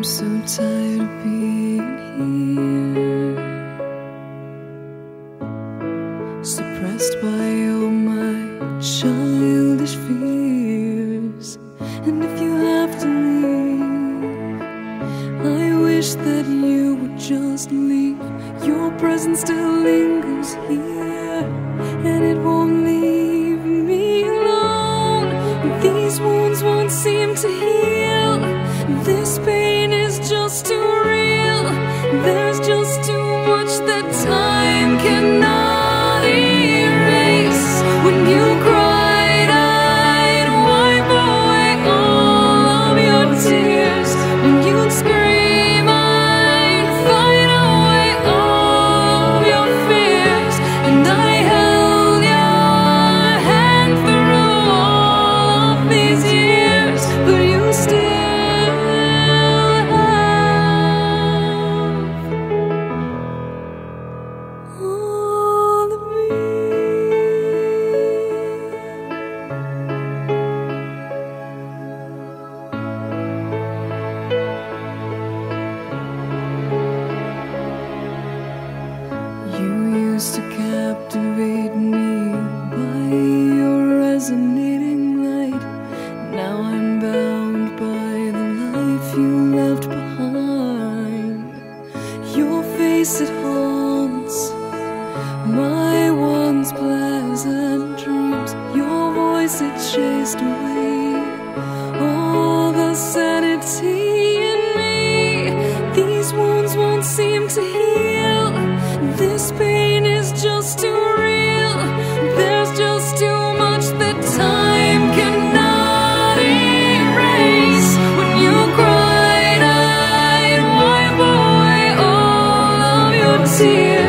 I'm so tired of being here, suppressed by all my childish fears. And if you have to leave, I wish that you would just leave. Your presence still lingers here, and it won't leave me alone. These wounds won't seem to heal. This pain is just too real. There's just too much that time cannot erase. When you cried, I'd wipe away all of your tears. When you'd scream, I'd fight away all of your fears. And I held your hand through all of these years, but you still to captivate me by your resonating light. Now I'm bound by the life you left behind. Your face, it haunts my once pleasant dreams. Your voice, it chased away all the sanity in me. These wounds won't seem to heal. This pain is just too real. There's just too much that time cannot erase. When you cried, I'd wipe away all of your tears.